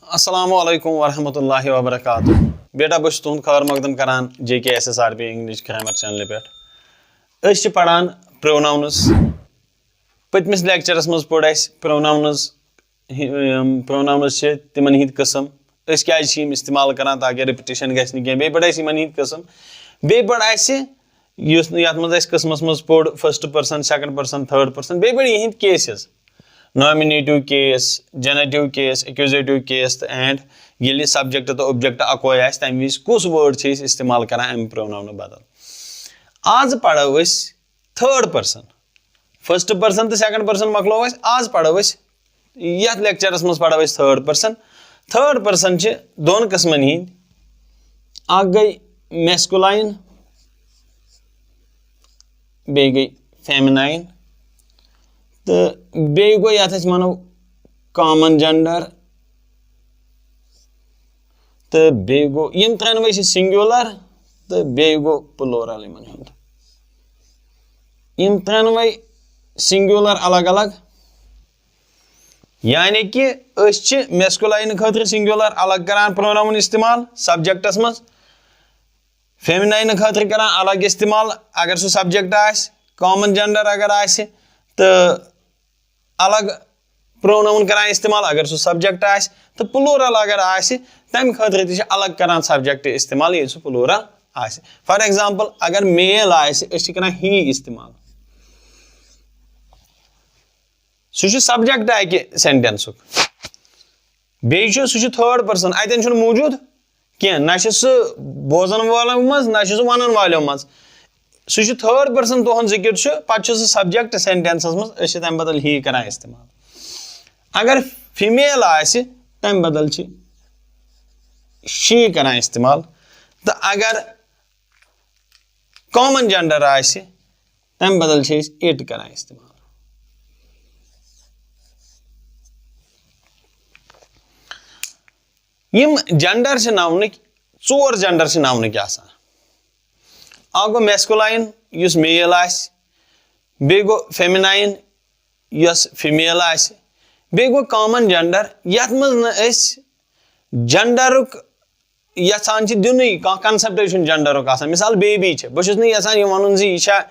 अस्सलामुअलैकुम वरहमतुल्लाहि वबरकातुहू। बेटा बस तुंद खैर मकदम करान JKSSRB इंग्लिश ग्रामर चैनल पे पढ़ान प्रोनाउन्स। पतमिस लेक्चरस मज पढ़ प्रोनाउन्स तिमन हिंद कस्म क्या इस्तेमाल करान ताकि रिपीटिशन गि बे पढ़ हिंद कस्म बे पढ़ कस्मस मज पढ़ first person second person third person बे पढ़ यहिंद cases nominative case genitive case accusative case and ये सब्जेक्ट तो ऑब्जेक्ट अकोय आस तम विज कुछ वर्ड इस्तेमाल करान अम प्रोनाउन बदल। आज पढ़ो थर्ड पर्सन फर्स्ट पर्सन तो सेकंड पर्सन मकलो आज पढ़ो ये लेक्चरस मज पढ़ो थर्ड पर्सन दोन कस्मन हिंद गई मैस्कुलाइन बे गई फेमिनाइन तो बे गो ये मनो कॉमन जेंडर तो बे गो यम त्रनवे सिंगुलर तो बे गो प्लूरल यम त्रनवे सिंगुलर अलग अलग यानी कि मैस्कुलाइन खतर सिंगुलर अलग करान प्रोनाउन इस्तेमाल सब्जेक्टस मज फेमिनाइन खतर करान अलग इस्तेमाल अगर सह सब्जेक्ट आस कॉमन जेंडर अगर आस तो अलग प्रोनाउन करान इस्तेमाल अगर सह सब्जेक्ट आस तो प्लूरल अगर आस तम खतर अलग करान सब्जेक्ट इस्तेमाल ये सह प्लूरल आस। फॉर एग्जांपल अगर मेल आस करान ही इस्तेमाल सह सब्जेक्ट आकि सेंटेंस बे सह थर्ड पर्सन अतन मौजूद कह ना सह बोजन वालों मज ना सह वन वालों मज सह थर्ड पर्सन तुहद जिक्र पे सब्जेक्ट सेंटेंसस मज तम बदल ही करान इस्तेमाल। अगर फीमेल आस तम बदल शी करान इस्तेमाल तो अगर कॉमन जेंडर आस तम बदल इट करान इस्तेमाल। यम जेंडर से नावनिक चोर जेंडर से नावनिक गो मैस्कुलाइन युस मेल आस बे गो फेमिनाइन यस फीमेल आस बे गो कॉमन जेंडर यथ मज जेंडरुक यहान दिन कॉन्सेप्ट जेंडरुक मिसाल बेबी बहुत यहान वन यह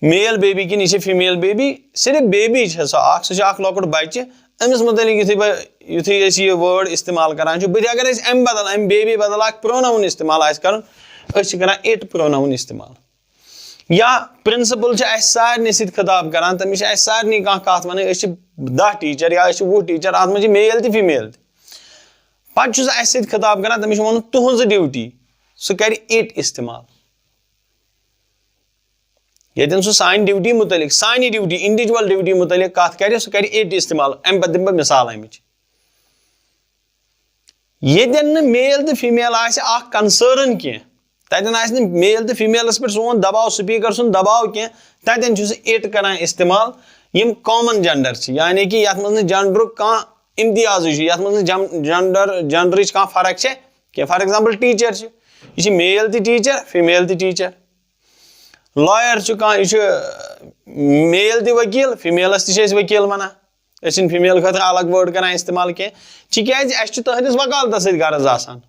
मेल बेबी कि यह फीमेल बेबी सिर्फ बेबी सह लॉकुट बच्चे अमिस मुतलिक युथी यह वर्ड इस्तेमाल करान बह अगर अम बदल अम बेबी बदल प्रोनाउन इस्तेमाल कर इट प्रोनाउन इस्तेमाल या प्रिंसिपल सारे सत खिताब करान तमिस सारे कत वन 10 टीचर या 20 टीचर अत मे मेल तो फीमेल पे सत खिताब करान तमिस वन तुहज ड्यूटी सह कर इट इस्तेमाल ये सह सान ड्यूटी मुतलिक सान ड्यूटी इंडिविजुअल ड्यूटी मुतलिक कत कर सह कर इट इस्तेमाल अम पे दिम मिसाल अमिच ये मेल तो फीमेल कंसर्न कह तन मेल तो फीमेलस पे सोन दबाव स्पीकर सुन दबाव कह तन इट करान इस्तेमाल यम कॉमन जेंडर यानी कि ये मज जेंडर कह इम्तियाज जेंडर कह फर्क क्या फॉर एग्जांपल टीचर यह मेल तो टीचर फीमेल तो टीचर लॉयर कह मेल तो वकील फीमेलस तो वकील वन फीमेल खतर अलग वर्ड करान इस्तेमाल कह तुहस वकालत सत गर्ज आसान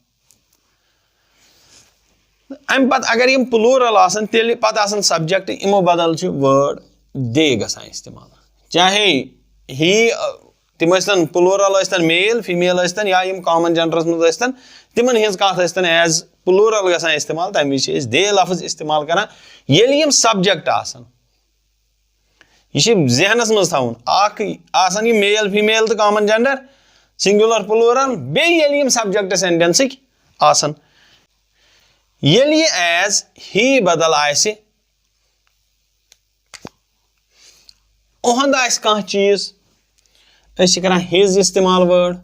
अम पत अगर यम प्लूरल आसन तेल पत सब्जेक्ट इमो बदल वर्ड दे गसान इस्तेमाल चाहे ही तिम प्लूरल मेल फीमेल या यम कॉमन जेंडरस मज तिमन हिंस कत एज प्लूरल गसान इस्तेमाल तम विज दे लफ्ज इस्तेमाल करान येल यम सब्जेक्ट आसन यह जहनस मज थवन यह मेल फीमेल तो कॉमन जेंडर सिंगुलर प्लूरल बे यम सब्जेक्ट सेंटेंसिक आसन येल ये एज ही बदल आसे ओहंद आस कह चीज करान हिज इस्तेमाल word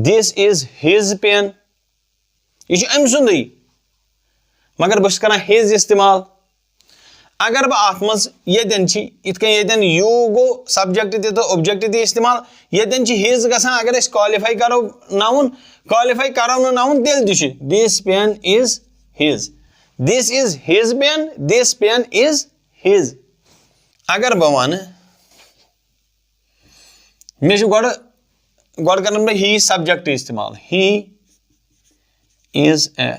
this is his pen यह अम सुंदे मगर बस करान हिज इस्तेमाल अगर बह अत मज ये यू गो सब्जेक्ट तो ऑब्जेक्ट तो इस्तेमाल ये हिज गसान अगर क्वालिफाई करो नाउन क्वालिफाई करो नाउन तेल this pen is his pen this pen is his अगर बह वन मे गो गोड करन बह ही सब्जेक्ट इस्तेमाल ही इज ए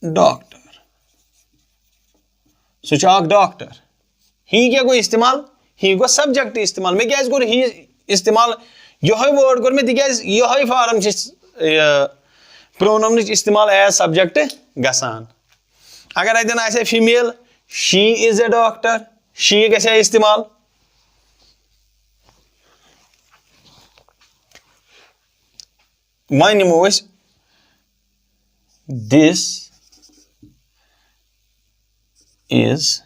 डॉक्टर सह डॉक्टर ही क्या गो इस्तेमाल ही गो सब्जेक्ट इस्तेमाल मे क्या कोर ही इस्तेमाल यह वर्ड कोर मे तिक यह फॉर्म प्रोनाउन इस्तेमाल एज सब्जेक्ट गसान अगर अतन आसे female she is a doctor she गसे इस्तेमाल वन निमो दिस is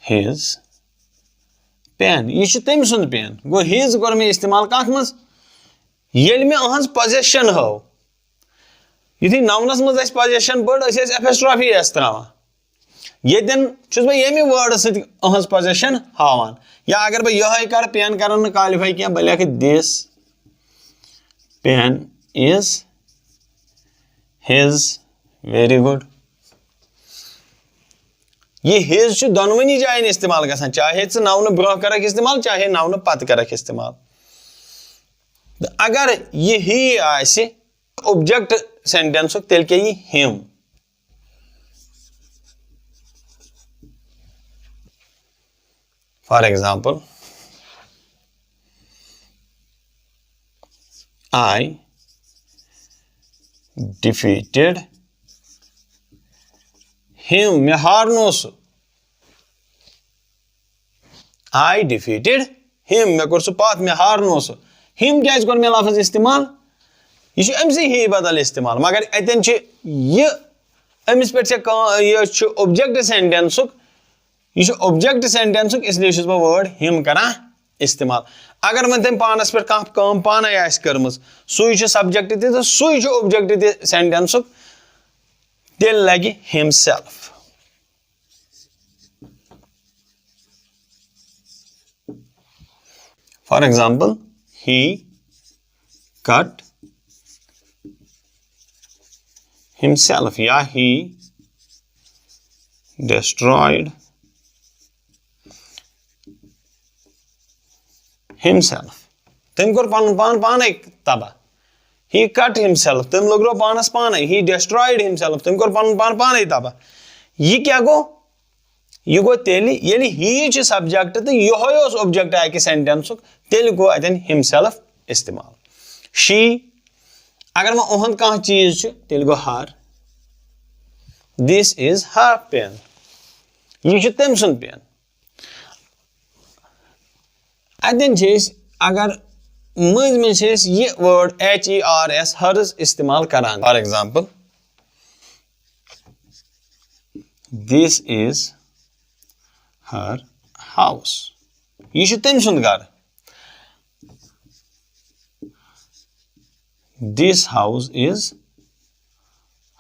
his pen यह तम सुंद पेन गो his कोर मे इस्तेमाल कत मज येल मे अहज पोजेशन हो युथि नाउनस मज पोजेशन बड़ एफेस्ट्रॉफी त्रावान येतन छुस बह यमि वर्ड सत अहज पोजेशन हावान या अगर बह यह कर पेन कर क्वालिफाई क्या बह लिख this pen is his very good ये हिज दोनवनी जायन इस्तेमाल गसान चाहे नाउन ब्रोह करक इस्तेमाल चाहे नाउन पत करक इस्तेमाल अगर ये ही आसे ऑब्जेक्ट सेंटेंस तेल क्या him for example I defeated him मे हारनो आई डिफीटेड हिम मे कोर पात मे हारनो हिम क्या कोर मे लफ्ज इस्तेमाल यह अमसे ही बदल इस्तेमाल मगर अतन यह अमिस पे यह ऑब्जेक्ट सेंटेंस यह ऑब्जेक्ट सेंटेंस इसलिए बह वर्ड हिम करान इस्तेमाल अगर वो तम पानस पे कम पाने कर्म सू सब्जेक्ट तो सू ऑब्जेक्ट सेंटेंस तेल लगे himself for example he cut himself या ही destroyed himself तम कोर पन पान पाने तबाह he cut himself तम लग्रो पानस पाने he destroyed himself तम कोर पन पान पाने तबाह यह क्या गो यह गो तेल ये ही सब्जेक्ट तो यह ऑब्जेक्ट आए सेंटेंस तेल गो अतन himself इस्तेमाल she अगर वह ओहंद कह चीज तेल गो her this is her pen यह तम सुन पेन अतन अगर मज मज यह वर्ड HERS हर्स इस्तेमाल करान for example this is her house यह तम सुंद घर दिस हाउस इज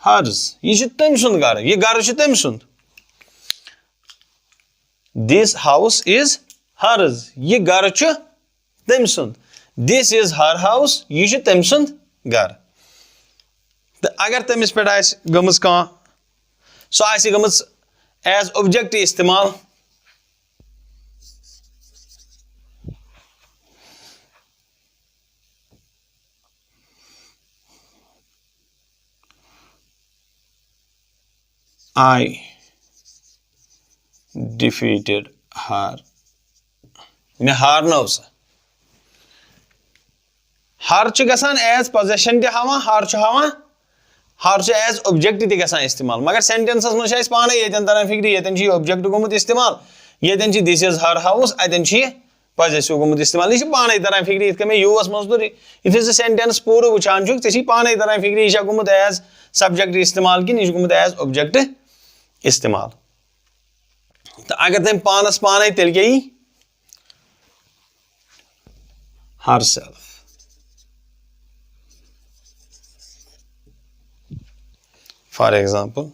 हर्स यह तम सुंद घर यह घर तम सुंद दिस हाउस इज हर्स यह घर तम सुंद दिस इज हर हाउस यह तम सुंद घर तो अगर तमिस पे गमज कह सह गमज एज ऑब्जेक्ट इस्तेमाल I defeated her मे हारनो हर गसान एज पोजेशन तवा हर एज ऑब्जेक्ट तक इस्तेमाल मगर सेंटेंस मज पाने ये तरह फिक्र ये ऑब्जेक्ट गोमुत इस्तेमाल ये दिस इज हर हाउस अतन पोजेसिव गोमुत इस्तेमाल यह पाने तरह फिक्र इत मे यूस मज तुर यु सेंटेंस पूर वुचान ऐ पाने तरह फिक्र यह गोमुत एज सब्जेक्ट इस्तेमाल कि यह गोमुत एज ऑब्जेक्ट इस्तेमाल तो अगर तम पानस पाने तेल क्या herself for example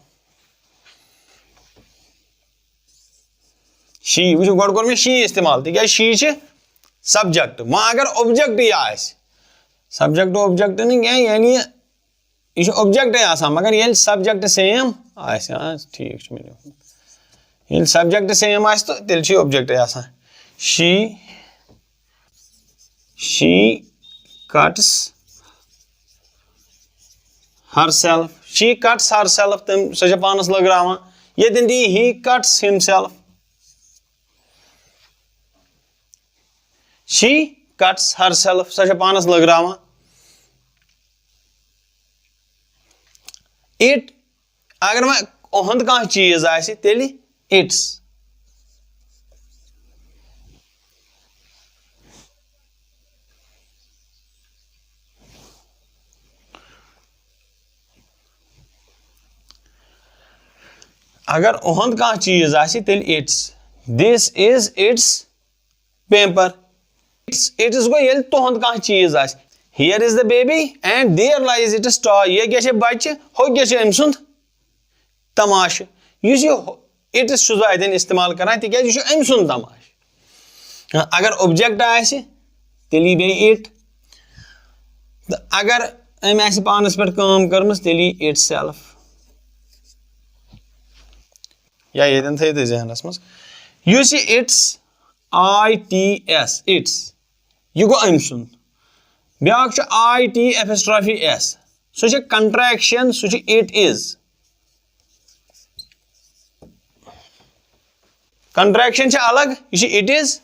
she वो गोड कोर में she इस्तेमाल तो क्या she सब्जेक्ट वहाँ अगर ऑब्जेक्ट यह सब्जेक्ट ऑब्जेक्ट नहीं क्या यानी यह ऑब्जेक्ट है मगर ये सब्जेक्ट सेम ठीक ये सब्जेक्ट सेम तो तेल object she cuts herself. She cuts herself. Them such a panas lagrama. Yet indeed he cuts himself. She cuts herself. Such a panas lagrama. It. अगर मैं ओहंद कहाँ चीज आए तेली इट्स अगर ओहंद कहाँ चीज आए तेली it's this is it's paper it's गो ये तोहंद कहाँ चीज आए here is the baby and there lies it toy ये क्या बच्चे हो क्या अम सुंद तमाश इट अतन इस्तेमाल कर अम सुन तमाश अगर ऑब्जेक्ट आए तेली बे इट अगर अम पानस पे काम कर्म तेली इट सेल्फ या ये थे जहनस मज इट्स ITS इट्स यह गो अम सुन ब्या IT' सह कंट्रैक्शन सह इट इज कंट्रैक्शन अलग यह इट इज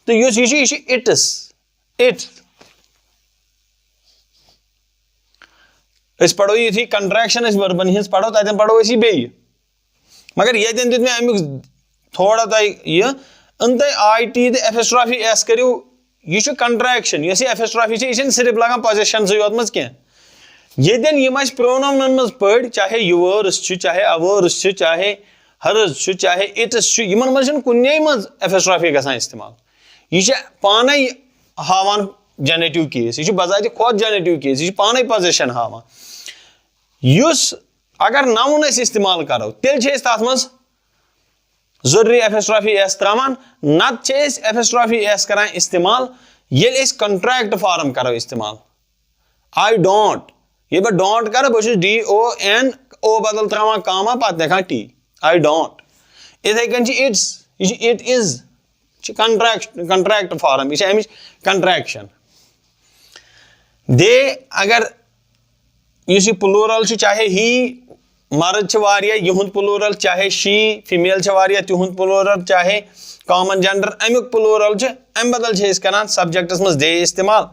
तो इट्स इट पढ़ो ये कंट्रैक्शन वर्बन हज पढ़ो तन पढ़ो बे मगर ये दुत मे अमुक थोड़ा यह IT' करो यह कंट्रैक्शन एफेस्ट्रॉफी यह सिर्फ लगान पोजिशन योत मज कह प्रोनाउन मज पढ़ चाहे यूवर्स चाहे अवर्स चाहे हर्स चाहे इट्स इन मज कुने मज एफेस्ट्रॉफी गसान इस्तेमाल यह पान हावान जेनेटिव केस यह बजात खुद जेनेटिव केस यह पान पोजिशन हावान अगर नाउन इस्तेमाल करो तेल तथ मज जरूरी एफेस्ट्रॉफी त्रावान नत एफेस्ट्रॉफी करान इस्तेमाल ये कंट्रैक्ट फॉर्म करो इस्तेमाल आई डोंट ये बह डोंट कर बस DON ओ बदल त्रावान कामा पत लिखान T आई डोंट इथे कन it's it is contract form यह अमिच कंट्रैक्शन दे अगर इस प्लूरल चाहे ही मर्द युंद प्लूरल चाहे शी फीमेल तिहुंद प्लूरल चाहे कॉमन जेंडर अमुक प्लूरल अम बदल करान सब्जेक्टस मज दे इस्तेमाल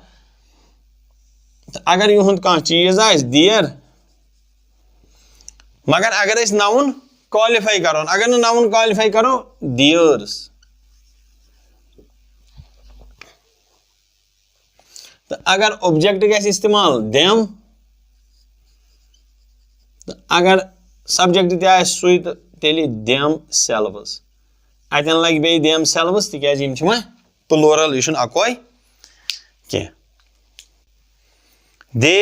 अगर युंद कह चीज आ दियर मगर अगर नाउन क्वालिफाई करो अगर नाउन क्वालिफाई करो दियर्स तो अगर ऑब्जेक्ट गैस इस्तेमाल देम तो अगर सब्जेक्ट तह सु तेली देम सेल्व्स अतन लग बे देम सेल्व्स तिकाज प्लूरल यह अकोय कह they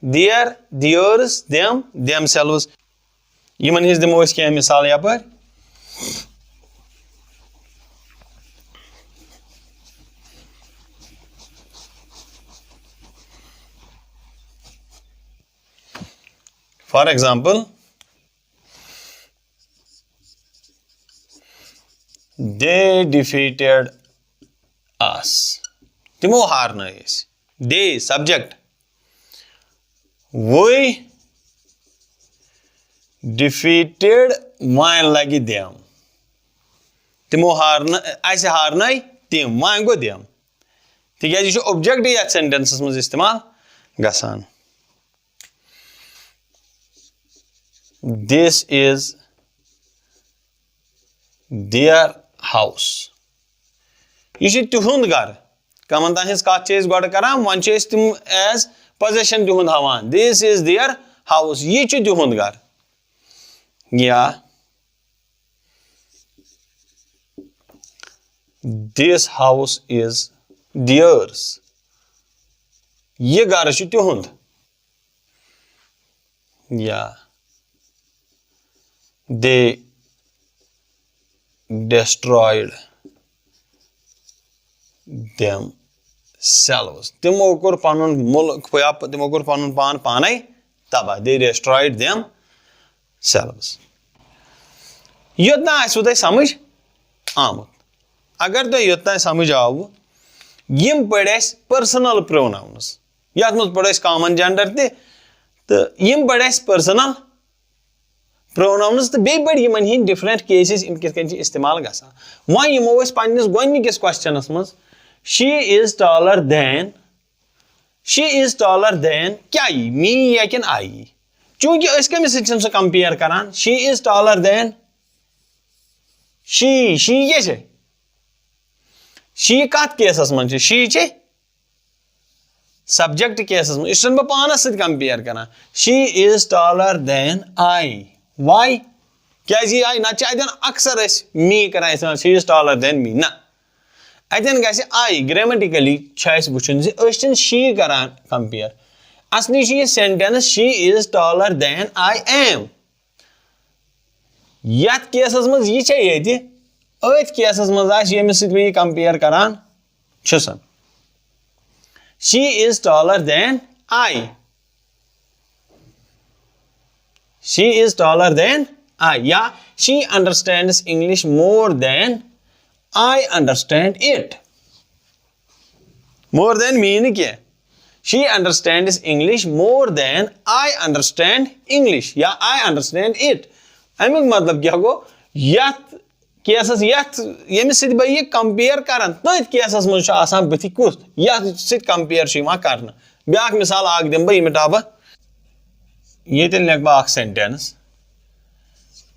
their theirs themselves यमन हिज दिमो कह मिसाल यपर for example they defeated us तिमो हारन दे सब्जेक्ट वी डिफीटेड वन लगे देम तिमो हारन तिम वन गो देम तिकाज ऑब्जेक्ट ये सेंटेंसस मज इस्तेमाल गसान दिस इज देयर हाउस यह तिहुंद घर कमन तान हज कत गो करान वन तिम एज पोजेशन तिहुंद हावान दिस इज देयर हाउस यह तिहुंद घर या दिस हाउस इज दियर्स यह घर तिहुंद या they destroyed themselves तिमो core Panun मुल्क तिमो कोर पनुन पान पाने तबाह they destroyed themselves योतना आसो तह समझ आमुत अगर तो योतना समझ आव यम पढ़ पर्सनल प्रोनाउन्स यथ मज पढ़ो कॉमन जेंडर तो यम पढ़ पर्सनल प्रोनाउन्स तो बे पढ़ Yemen Hind different cases in किस इस्तेमाल गसान वह यमो पन्निस गोडनिकिस क्वेश्चनस मज शी इज टॉलर देन क्या यी मी या किन आई चूंकि कमिस सह कंपेयर करान she is taller than she क्या शी कत केसस मज शी सब्जेक्ट केसस मज बह पानस सह कंपेयर करान she is taller than I वाई क्या आई ना अतन अक्सर मी करान इस्तेमाल she is taller than me ना अतन ग आई ग्रामेटिकली वो शी करान कंपेयर असली यह sentence she is taller than I am यथ केसस मज ये अथ केसस मज यमिस सह कंपेयर करान she is taller than I she is taller than I या she understands English more than I understand it. More than mean क्या? She understands English more than I understand English. या I understand it. Amik मतलब क्या गो? यथ cases यथ यमिस सह बह compare करान तथ केसस मज आसान बथि कुछ यथ सह कंपेयर कर ब्याक मिसाल आग दिम बह मिटा बह ये लिख बह sentence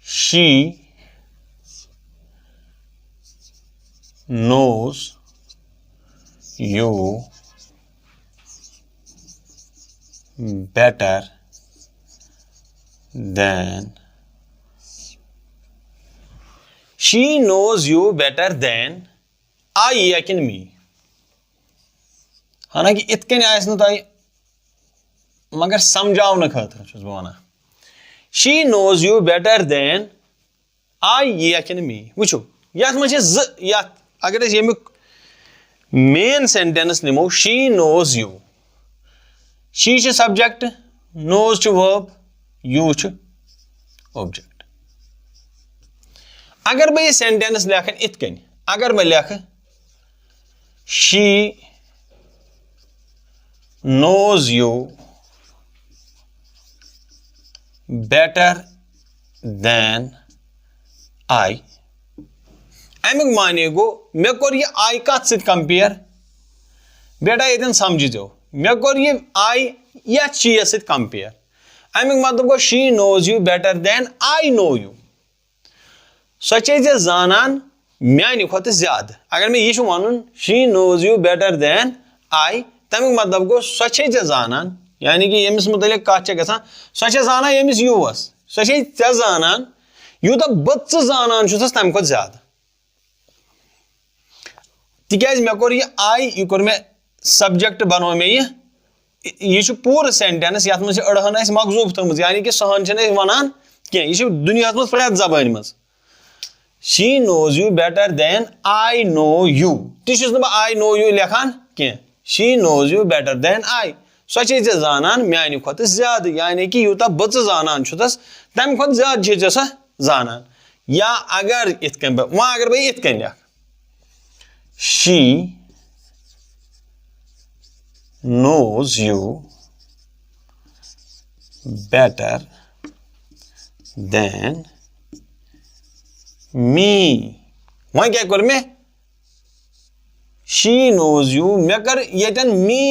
she knows you better than she knows you better than I yakin me हालांकि इतकन तुम मगर समझावन खतर बह one she knows you better than I yakin me वो यथ मज अगर यमुक मेन सेंटेंस निमो she knows you she subject knows verb you object अगर बह यह सेंटेंस लेखन इतकन अगर बह लेख she knows you better than I अमुक माने गो मे कोर यह आई कत सत कंपेयर बेटा ये समझो मे कोर यह आई या चीज सत कंपेयर अमुक मतलब गो she knows you better than I know you सो जानान म्यान खुद ज्यादा अगर मे यह वन she knows you better than I तमुक मतलब गो सो जानान यानी कि यमिस मुतलिक कत गसान सो जानान यमिस यूस सो जानान यूत बह जानान तम खुद ज्यादा तिकाज मे कोर यह आई यह कोर मे सब्जेक्ट बनो मे यह पूर सेंटेंस यथ मज अड़हन मकजूब थमज यानी कि सहन वनान कह दुनिया मज प्रत जबान मज she knows you better than I know you तह आई नो यू लेखान कह she knows you better than I सो जानान म्यान खुद ज्यादा यानी कि यूत बह जानान तम खुद ज्यादा सह जानान या अगर इतकन वह अगर बह इतकन लेख she knows you better than me वह क्या कर मैं she knows you मैं कर येतन me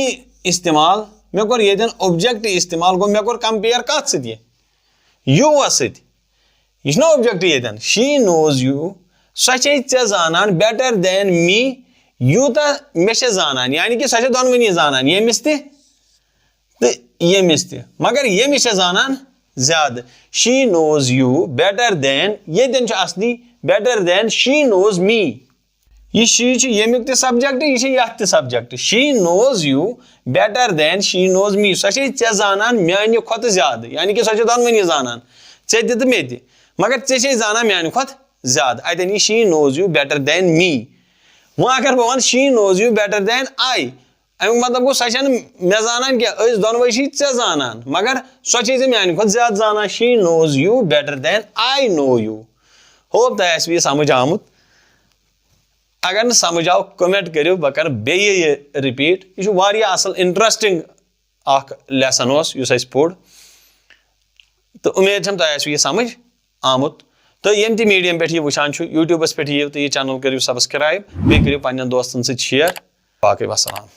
इस्तेमाल मैं कर येतन ऑब्जेक्ट इस्तेमाल गो मैं कर कंपेयर कत सत you सत यह ऑब्जेक्ट येतन she knows you सो जानान बेटर देन मी यूत मे जानान यानी कि सो दोनवनी जानान यमिस यमिस मगर यमिस जानान ज्यादा she knows you better than ये असली better than she knows me यह शी यमुक सब्जेक्ट यह subject she knows you better than she knows me सो जानान म्यान खुद ज्यादा यानी कि सो दोनवनी जानान ऐ मे मगर ऐ जानान म्यान खुद ज्यादा अतन यह she knows you better than me वह अगर बह वन she knows you better than I अमुक मतलब गो सो मे जानान क्या दोनवे ऐ जानान मगर सो म्यान खुद ज्यादा जानान she knows you better than I know you hope तह यह समझ आमुत अगर न समझ आव कमेंट करो बह कर बे रिपीट यह असल इंटरेस्टिंग अख लेसन उस अस पोड़ तो उम्मीद छम तह आसो यह समझ आमुत तो यम ती मीडियम पे यह वुचान यूट्यूबस पे यू तो यह चैनल करो सब्सक्राइब बे करो पन्न दोस्तन सत शेयर बाकी वसलाम।